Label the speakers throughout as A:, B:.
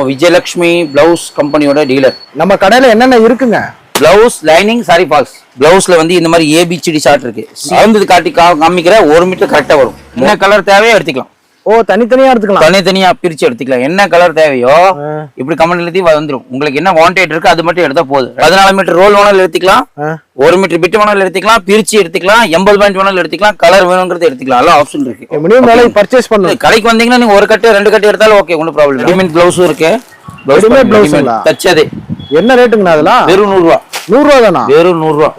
A: Vijayalakshmi blouse கம்பெனியோட dealer.
B: நம்ம கடையில என்னென்ன இருக்குங்க?
A: Blouse, lining, sari falls. பிளவுஸ்ல வந்து இந்த மாதிரி ஏபிசிடி ஷார்ட் இருக்கு. அளந்து காட்டி காமிக்கிற 1 மீட்டர் கரெக்டா வரும். என்ன கலர் தேவையோ எடுத்துக்கலாம்.
B: ஓ, தனித்தனியா எடுத்துக்கலாம்.
A: தனித்தனியா பிரிச்சு எடுத்துக்கலாம். என்ன கலர் தேவையோ இப்படி கமெண்ட் எழுதி வந்துடும். உங்களுக்கு என்ன வாண்டட் இருக்கு அது மட்டும் எடுத்தா போதும். 14 மீட்டர் ரோல் வேணாலும் எடுத்துக்கலாம், 1 மீட்டர் பிட் வேணாலும் எடுத்துக்கலாம், பிரிச்சு எடுத்துக்கலாம், 80 பாயிண்ட் வேணாலும் எடுத்துக்கலாம், கலர் வேணுங்கிறது எடுத்துக்கலாம். எல்லாம் ஆப்ஷன் இருக்கு.
B: மினிமம் மேல பர்ச்சேஸ் பண்ணணும்.
A: கடைக்கு வந்தீங்கன்னா நீங்க ஒரு கட்டு 2 கட்டு எடுத்தாலும் ஓகே, ஒன்றும் ப்ராப்ளம். ரெடிமேட் பிளவுஸும் இருக்கு.
B: பிளவுஸ்
A: தச்சது.
B: என்ன ரேட்டுங்கண்ணா அதெல்லாம்?
A: வெறும் 100 ரூபா.
B: 100 ரூபா தானா?
A: வெறும் 100 ரூபா.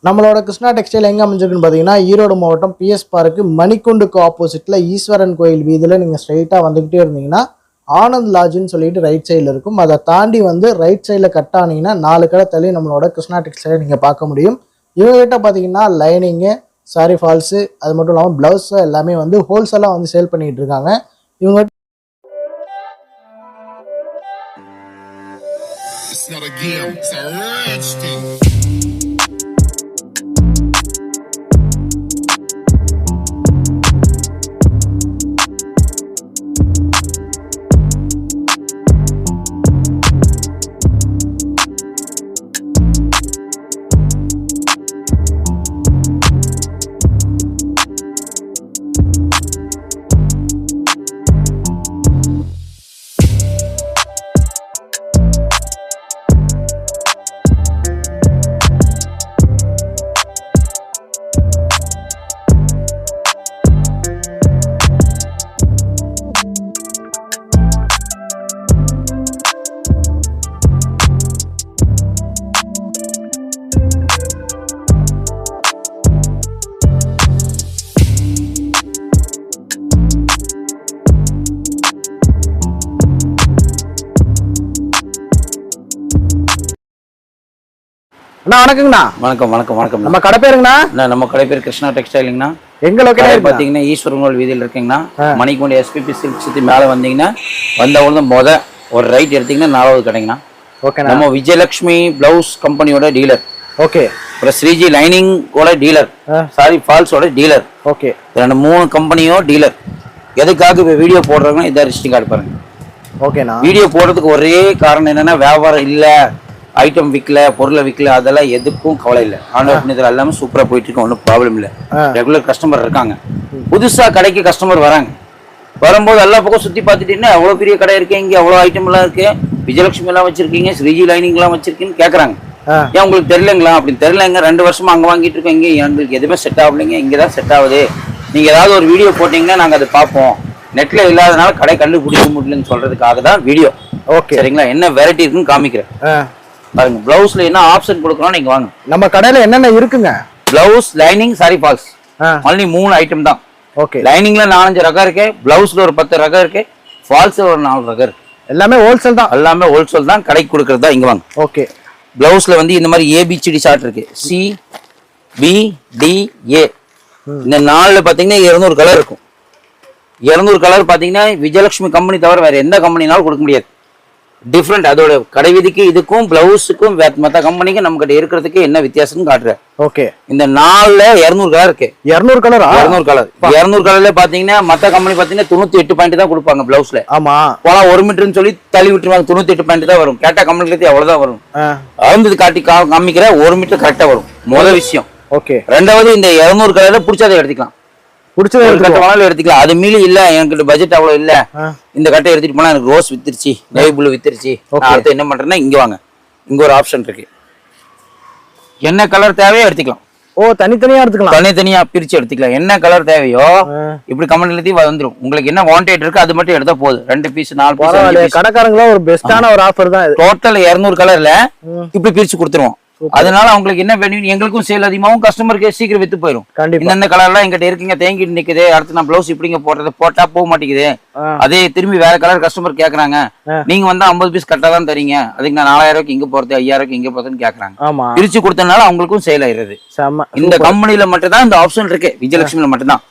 B: நம்மளோட கிருஷ்ணா டெக்ஸ்டைல் எங்கே அமைஞ்சிருக்குன்னு பார்த்தீங்கன்னா ஈரோடு மாவட்டம் பிஎஸ் பார்க்கு மணிக்குண்டுக்கு ஆப்போசிட்டில் ஈஸ்வரன் கோயில் வீதியில் நீங்கள் ஸ்ட்ரைட்டாக வந்துக்கிட்டே இருந்தீங்கன்னா ஆனந்த் லாட்ஜுன்னு சொல்லிட்டு ரைட் சைடில் இருக்கும். அதை தாண்டி வந்து ரைட் சைடில் கட் ஆனீங்கன்னா 4 கடை தள்ளி நம்மளோட கிருஷ்ணா டெக்ஸ்டைலை நீங்கள் பார்க்க முடியும். இவங்ககிட்ட பார்த்தீங்கன்னா லைனிங்கு, சாரி ஃபால்ஸு, அது மட்டும் இல்லாமல் ப்ளவுஸு எல்லாமே வந்து ஹோல்சேலாக வந்து சேல் பண்ணிகிட்டு இருக்காங்க. இவங்க வணக்கங்கண்ணா.
A: வணக்கம் வணக்கம் வணக்கம்.
B: நம்ம கடை பேருங்கண்ணா?
A: நம்ம கடை பேர் கிருஷ்ணா டெக்ஸ்டைலுங்கண்ணா.
B: எங்க லொகேஷன்
A: பாத்தீங்கன்னா ஈஸ்வரன் கோயில் வீதியில் இருக்கீங்கன்னா மணிக்குண்டி எஸ்பிபி சில்க் சுத்தி மேல வந்தீங்கன்னா வந்த ஒரு ரைட் எடுத்தீங்கன்னா 4வது கடைங்கண்ணா.
B: ஓகே.
A: நம்ம விஜயலட்சுமி பிளவுஸ் கம்பெனியோட டீலர்.
B: ஓகே.
A: அப்புறம் ஸ்ரீஜி லைனிங் ஓட டீலர், சாரி ஃபால்ஸோட டீலர்.
B: ஓகே.
A: 3 கம்பெனியோ டீலர். எதுக்காக வீடியோ போடுறாங்கன்னா இதை ரிஸ்டிங் கார்டு பாருங்க.
B: ஓகேண்ணா.
A: வீடியோ போடுறதுக்கு ஒரே காரணம் என்னன்னா வியாபாரம் இல்ல, ஐட்டம் விற்கல, பொருளை விற்கல, அதெல்லாம் எதுக்கும் கவலை இல்லை. ஆண்டர் எல்லாமே சூப்பரா போயிட்டு இருக்கு, ஒன்றும் ப்ராப்ளம் இல்லை. ரெகுலர் கஸ்டமர் இருக்காங்க. புதுசா கடைக்கு கஸ்டமர் வராங்க. வரும்போது எல்லா பக்கம் சுத்தி பார்த்துட்டீங்கன்னா அவ்வளவு பெரிய கடை இருக்கு, இங்க அவ்வளவு ஐட்டம் எல்லாம் இருக்கு, விஜயலட்சுமி எல்லாம் வச்சிருக்கீங்க, ஸ்ரீஜி லைனிங் எல்லாம் வச்சிருக்கீங்கன்னு கேக்குறாங்க. ஏன் உங்களுக்கு தெரியலங்களா? அப்படின்னு தெரியலங்க, 2 வருஷமா அங்க வாங்கிட்டு இருக்கோம், இங்க எங்களுக்கு எதுவுமே செட் ஆகலைங்க, இங்கதான் செட் ஆகுது. நீங்க ஏதாவது ஒரு வீடியோ போட்டீங்கன்னா நாங்க அதை பார்ப்போம். நெட்ல இல்லாதனால கடை கண்டுபிடிக்க முடியலன்னு சொல்றதுக்காக தான் வீடியோ. ஓகே சரிங்களா? என்ன வெரைட்டி இருக்குன்னு காமிக்கிறேன் பாருங்க. பிளவுஸ்ல என்ன ஆப்ஷன் கொடுக்கறோம் நீங்க வாங்க.
B: நம்ம கடையில என்னென்ன இருக்குங்க?
A: Blouse, lining, sari falls. only 3 item தான். ஓகே. லைனிங்ல 4-5 ரகம் இருக்கு, பிளவுஸ்ல ஒரு 10 ரகம் இருக்கு, ஃபால்ஸ்ல ஒரு 4 ரகம் இருக்கு.
B: எல்லாமே ஹோல்சேல் தான்.
A: எல்லாமே ஹோல்சேல் தான், கடைக்கு கொடுக்கறது தான். இங்க வாங்க. ஓகே. பிளவுஸ்ல வந்து இந்த மாதிரி ஏபிசிடி ஷார்ட் இருக்கு. சி பி டி ஏ. இந்த 4ல பாத்தீங்கன்னா 200 கலர் இருக்கும். 200 கலர் பாத்தீங்கன்னா விஜயலட்சுமி கம்பெனி தவிர வேற எந்த கம்பெனினாலும் கொடுக்க முடியாது. டிஃப்ரெண்ட். அதோட கடை விதிக்கு இதுக்கும் பிளவுஸுக்கும் மற்ற கம்பெனிக்கும் நம்ம கிட்ட இருக்கிறதுக்கு என்ன வித்தியாசம்னு காட்டுறேன். ஓகே. இந்த 4ல 200 கலர் இருக்கு. 200 கலர் 200 கலர் 200 கலர்ல பாத்தீங்கன்னா மற்ற கம்பெனி பாத்தீங்கன்னா 98 பாயிண்ட் தான் கொடுப்பாங்க பிளவுஸ்ல. ஆமா. போனா 1 மீட்டர்னு சொல்லி தள்ளி விட்டுருவாங்க, 98 பாயிண்ட் தான் வரும். கேட்டா கம்பெனில அவ்வளவுதான் வரும். அளந்து காட்டி காமிக்கிற 1 மீட்டர் கரெக்டா வரும். முதல் விஷயம். ஓகே. ரெண்டாவது இந்த 200 கலர்ல பிடிச்சதை எடுத்துக்கலாம், பிடிச்சதை எடுத்துக்கலாம். அது மீறி இல்ல எனக்கு பட்ஜெட் அவ்வளவு இல்ல, இந்த கட்டை எடுத்துட்டு போனா எனக்கு ரோஸ் வித்துருச்சு, நேவி ப்ளூ வித்துருச்சு, அடுத்து என்ன பண்றேன்னா இங்க வாங்க. இங்க ஒரு ஆப்ஷன் இருக்கு. என்ன கலர் தேவையோ எடுத்துக்கலாம். ஓ, தனித்தனியா எடுத்துக்கலாம். தனித்தனியா பிரிச்சு எடுத்துக்கலாம். என்ன கலர் தேவையோ இப்படி கமெண்ட் எழுதி வந்துடும். உங்களுக்கு என்ன வாண்டட் இருக்கு அது மட்டும் எடுத்தா போதும். 2 பீஸ் 4 பீஸ். கடைக்காரங்கள ஒரு பெஸ்டான ஒரு ஆஃபர் தான். டோட்டல் 200 கலர்ல இப்படி பிரிச்சு கொடுத்துருவோம். அதனால அவங்களுக்கு என்ன வேணும், எங்களுக்கும் சேல் அதிகமாகவும் கஸ்டமருக்கு சீக்கிரம் வித்து போயிடும். இந்த கலர்லாம் எங்கிட்ட இருக்குங்க, தேங்கிட்டு நிக்குது, அடுத்து நான் பிளவுஸ் இப்படிங்க போடுறது போட்டா போக மாட்டேங்குது, அதே திரும்பி வேற கலர் கஸ்டமர் கேக்குறாங்க, நீங்க வந்து 50 பீஸ் கரெக்டா தான் தரீங்க, அதுக்கு நான் 4000 ரூபாய்க்கு இங்க போறது 5000 ரூபாய்க்கு இங்க போறதுன்னு கேக்குறாங்க. பிரிச்சு கொடுத்தனால அவங்களுக்கும் சேல் ஆயிடுது. இந்த கம்பெனில மட்டும் தான் இந்த ஆப்ஷன் இருக்கு, விஜயலட்சுமியில மட்டும் தான்.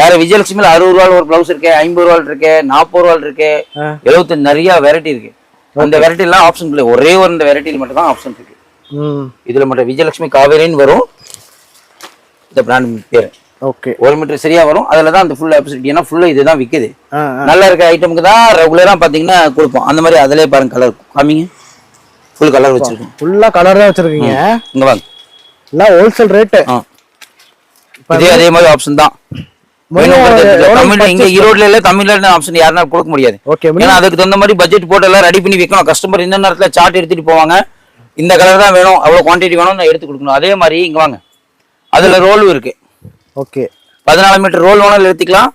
A: வேற விஜயலட்சுமியில 60 ரூபாய் ஒரு பிளவுஸ் இருக்கு, 50 ரூபாய் இருக்கு, 40 ரூபாய் இருக்கு, 75 நிறைய வெரைட்டி இருக்கு. அந்த வெரைட்டி எல்லாம் ஆப்ஷன் இல்லை, ஒரே ஒரு இந்த வெரைட்டில மட்டும் தான் ஆப்ஷன் இருக்கு. இதுல மட்டும் விஜயலட்சுமி காவேரின்னு வரும், இந்த பிராண்ட் பேரு.
B: ஓகே
A: 1 மீட்டர் சரியா வரும். அதுல தான் அந்த ஃபுல் ஆப்போசிட். ஏன்னா ஃபுல்லா இதுதான் விக்குது. நல்லா இருக்க ஐட்டமுக்கு தான் ரெகுலரா பாத்தீங்கன்னா கொடுப்போம். அந்த மாதிரி அதுலயே பாருங்க கலர் காமிங்க. ஃபுல் கலர் வச்சிருக்கோம்.
B: ஃபுல்லா கலர் தான் வச்சிருக்கீங்க.
A: இங்க வாங்க.
B: எல்லாம் ஹோல்சேல் ரேட்.
A: அதே மாதிரி ஆப்ஷன் தான். தமிழ்ல இங்க ஈரோட்ல இல்ல தமிழ்ல ஆப்ஷன் யாருனாலும் கொடுக்க முடியாது. ஏன்னா அதுக்கு தகுந்த மாதிரி பட்ஜெட் போட்டு எல்லாம் ரெடி பண்ணி வைக்கணும். கஸ்டமர் இந்த நேரத்துல சார்ட் எடுத்துட்டு போவாங்க. இந்த கலர் தான் வேணும், அவ்வளவு குவான்டிட்டி வேணும், நான் எடுத்து கொடுக்கணும். அதே மாதிரி இங்க வாங்க, அதுல ரோலும் இருக்கு. ஓகே 14 மீட்டர் ரோல் வேணாலும் எடுத்துக்கலாம்,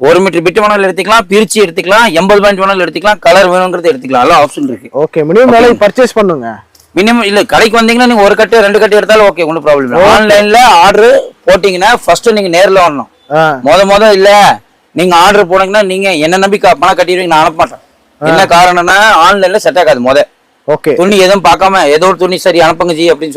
A: 1 மீட்டர் பிட் வேணாலும் எடுத்துக்கலாம், பிரிச்சு எடுத்துக்கலாம், 80 பாயிண்ட் வேணாலும் எடுத்துக்கலாம், கலர் வேணுங்கிறது எடுத்துக்கலாம். எல்லாம் ஆப்ஷன் இருக்கு. ஓகே மினிமம் வேலை பர்ச்சேஸ் பண்ணுங்க. மினிமம் இல்ல கடைக்கு வந்தீங்கன்னா நீங்க ஒரு கட்டு 2 கட்டு எடுத்தாலும் ஓகே, ஒன்றும் ப்ராப்ளம் இல்லை. ஆன்லைன்ல ஆர்டர் போட்டீங்கன்னா ஃபர்ஸ்ட் நீங்க நேர்ல வரணும். மொத இல்ல நீங்க ஆர்டர் போனீங்கன்னா நீங்க என்ன நம்பி பணம் கட்டிடுவீங்க, நான் அனுப்ப மாட்டேன். என்ன காரணம்னா ஆன்லைன்ல செட் ஆகாது. ஓகே துணி எதுவும் பார்க்காம ஏதோ ஒரு துணி சரி அனுப்புங்க ஜி அப்படின்னு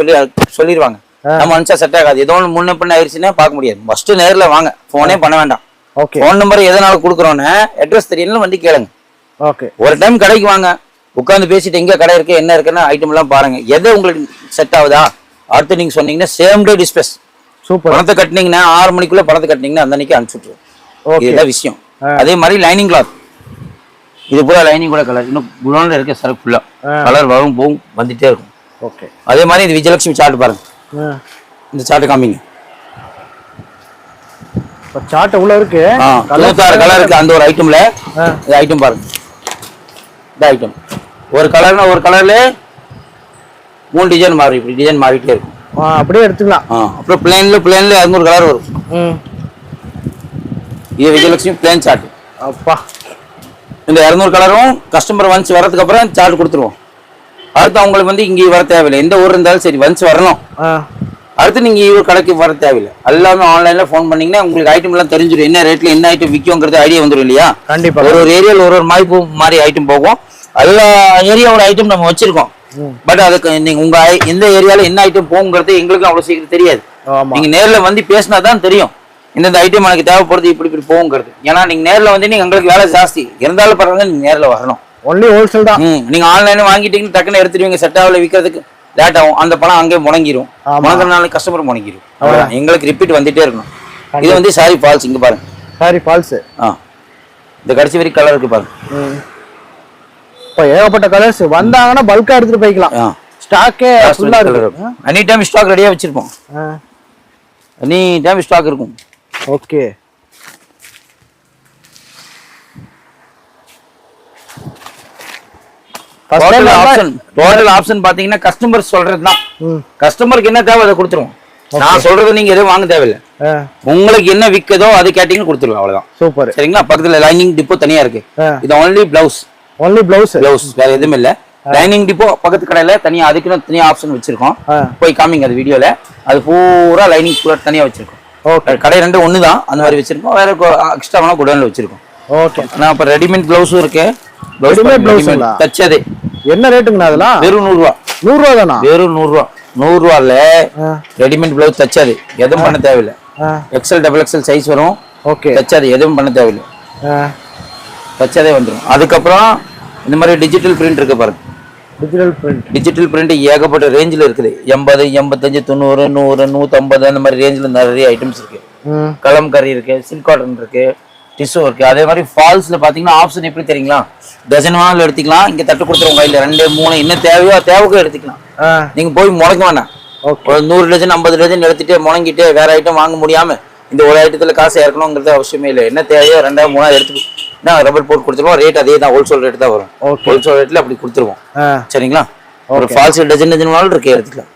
A: சொல்லிடுவாங்க. நம்ம அனுப்பிச்சா செட் ஆகாது. ஏதோ ஒன்று முன்ன பின்ன ஆயிடுச்சுன்னா பார்க்க முடியாது. ஃபர்ஸ்ட் நேர்ல வாங்க, போனே பண்ண வேண்டாம். ஓகே ஃபோன் நம்பர் எதனால கொடுக்குறோன்னு அட்ரஸ் தெரியல வந்து கேளுங்க. ஓகே ஒரு டைம் கடைக்கு வாங்க, உட்காந்து பேசிட்டு எங்க கடை இருக்கு என்ன இருக்குன்னு ஐட்டம் எல்லாம் பாருங்க. எது உங்களுக்கு செட் ஆகுதா அடுத்து நீங்க சொன்னீங்கன்னா சேம் டே டிஸ்பேஸ். சூப்பர். பணத்தை கட்டினீங்கன்னா 6 மணிக்குள்ள பணத்தை கட்டினீங்கன்னா அந்த அன்னைக்கு அனுப்பிச்சுட்டுருவோம். இதுதான் விஷயம். அதே மாதிரி லைனிங் கிளாத், இது பூரா லைனிங் கூட கலர் இன்னும் குளோன்ல இருக்க சரக்கு ஃபுல்லா கலர் வரும் போகும் வந்துட்டே இருக்கும். ஓகே அதே மாதிரி இது விஜயலட்சுமி சார்ட் பாருங்க. இந்த சார்ட் காமிங்க. சார்ட் உள்ள இருக்கு 96 கலர் இருக்கு. அந்த ஒரு ஐட்டம்ல இந்த ஐட்டம் பாருங்க. இந்த ஐட்டம் ஒரு கலர்னா ஒரு கலர்ல 3 டிசைன் மாறி இப்படி டிசைன் மாறிட்டே இருக்கும். அப்படியே எடுத்துக்கலாம். அப்புறம் பிளேன்ல 200 கலர் வரும். இது விஜயலட்சுமி பிளேன் சார்ட். அப்பா இந்த 200 கலரும் கஸ்டமர் ஒன்ஸ் வரதுக்கு அப்புறம் சார்ட் கொடுத்துருவோம். அடுத்து அவங்களுக்கு வந்து இங்கே வர தேவையில்லை. எந்த ஊர் இருந்தாலும் சரி ஒன்ஸ் வரணும். அடுத்து நீங்க இவர் கடைக்கு வர தேவையில்லை. எல்லாமே ஆன்லைன்ல போன் பண்ணீங்கன்னா உங்களுக்கு ஐட்டம் எல்லாம் தெரிஞ்சிடும். என்ன ரேட்ல என்ன ஐட்டம் விற்குங்கிறது ஐடியா வந்துடும் இல்லையா? கண்டிப்பா. ஒரு ஏரியாவில் ஒரு மாய்ப்பு மாதிரி ஐட்டம் போகும். எல்லா ஏரியாவோட ஐட்டம் நம்ம வச்சிருக்கோம். பட் அதுக்கு நீங்க உங்க எந்த ஏரியால என்ன ஐட்டம் போகுங்கிறது எங்களுக்கு அவ்வளவு சீக்கிரம் தெரியாது. நீங்க நேர்ல வந்து பேசினா தான் தெரியும் இந்த ஐட்டம் எனக்கு தேவைப்படுது இப்படி போகுங்கிறது. ஏன்னா நீங்க நேர்ல வந்து நீங்க உங்களுக்கு வேலை ஜாஸ்தி இருந்தாலும் பரவாயில்ல, நீங்க நேர்ல வரணும். ஒன்லி ஹோல்சேல் தான். நீங்க ஆன்லைன்ல வாங்கிட்டீங்கன்னு டக்குன்னு எடுத்துருவீங்க, செட் ஆகல விற்கிறதுக்கு லேட் ஆகும். அந்த பணம் அங்கே முடங்கிரும். முடங்கினால கஸ்டமர் முடங்கிரும். அவ்வளவுதான். எங்களுக்கு ரிப்பீட் வந்துட்டே இருக்கணும். இது வந்து சாரி ஃபால்ஸ். இங்க பாருங்க சாரி ஃபால்ஸ். இந்த கடைசி வரைக்கும் கலர் இருக்கு பாருங்க. இப்போ ஏகப்பட்ட கலர்ஸ் வந்தாங்கன்னா பல்கா எடுத்துட்டு போய்க்கலாம். ஸ்டாக்கே ஃபுல்லா இருக்கு. எனி டைம் ஸ்டாக் ரெடியா வச்சிருப்போம். எனி டைம் ஸ்டாக் இருக்கும். ஓகே டோட்டல் ஆப்ஷன் பாத்தீங்கன்னா கஸ்டமர் சொல்றதுதான். கஸ்டமருக்கு என்ன தேவை அதை கொடுத்துருவோம். நான் சொல்றது நீங்க எதுவும் வாங்க தேவையில்லை. உங்களுக்கு என்ன விற்கதோ அது கேட்டீங்கன்னு கொடுத்துருவேன். அவ்வளவுதான். சூப்பர். சரிங்களா? பக்கத்துல லைனிங் டிப்போ தனியா இருக்கு. இது ஒன்லி பிளவுஸ். வேற எதுவும் இல்ல. லைனிங் டிப்போ பக்கத்து கடையில தனியா அதுக்குன்னு தனியா ஆப்ஷன் வச்சிருக்கோம். போய் காமிங்க அது வீடியோல. அது பூரா லைனிங் பூரா தனியா வச்சிருக்கோம். கடை 2 ஒண்ணுதான் அந்த மாதிரி வச்சிருக்கோம். வேற எக்ஸ்ட்ரா வேணா குடோன்ல வச்சிருக்கோம். ஓகே. நான் இப்ப ரெடிமேட் பிளவுஸும் இருக்கு. ரெடிமேட் பிளவுஸ் தச்சது என்ன ரேட்டுங்கண்ணா? அதெல்லாம் வெறும் 100 ரூபா. 100 ரூபா தானா? வெறும் 100 ரூபா. 100 ரூபால ரெடிமேட் பிளவுஸ் தச்சது எதுவும் பண்ண தேவையில்லை. எக்ஸ்எல் டபுள் எக்ஸ்எல் சைஸ் வரும். ஓகே. தச்சது எதுவும் பண்ண தேவையில்லை. தச்சதே வந்துடும். அதுக்கப்புறம் இந்த மாதிரி டிஜிட்டல் பிரிண்ட் இருக்கு பாருங்க. டிஜிட்டல் பிரிண்ட் ஏகப்பட்ட ரேஞ்சில் இருக்குது. 80, 85, 90, 100, 150 அந்த மாதிரி ரேஞ்சில் நிறைய ஐட்டம்ஸ் இருக்கு. கலம்கரி இருக்கு, சில்க் காட்டன் இருக்கு, டிஷ்யூ இருக்கு. அதே மாதிரி ஃபால்ஸ்ல பாத்தீங்கன்னா ஆப்ஷன் எப்படி தெரியுங்களா? டசன் வேணாலும் எடுத்துக்கலாம். இங்க தட்டு கொடுத்துருவோம் கையில 2, 3 என்ன தேவைக்கோ எடுத்துக்கலாம். நீங்க போய் முடங்க வேணாம். ஒரு 100 டஜன் 50 டஜன் எடுத்துட்டு முடங்கிட்டு வேற ஐட்டம் வாங்க முடியாம இந்த ஒரு ஐட்டத்துல காசு இறக்கணுங்கிறது அவசியமே இல்லை. என்ன தேவையோ 2, 3 எடுத்து ரப்பர் போட்டு கொடுத்துருவோம். ரேட் அதே தான், ஹோல்சேல் ரேட் தான் வரும். ஹோல்சேல் ரேட்ல அப்படி கொடுத்துருவோம். சரிங்களா? ஒரு ஃபால்ஸ் டஜன் வேணாலும் இருக்கு எடுத்துக்கலாம்.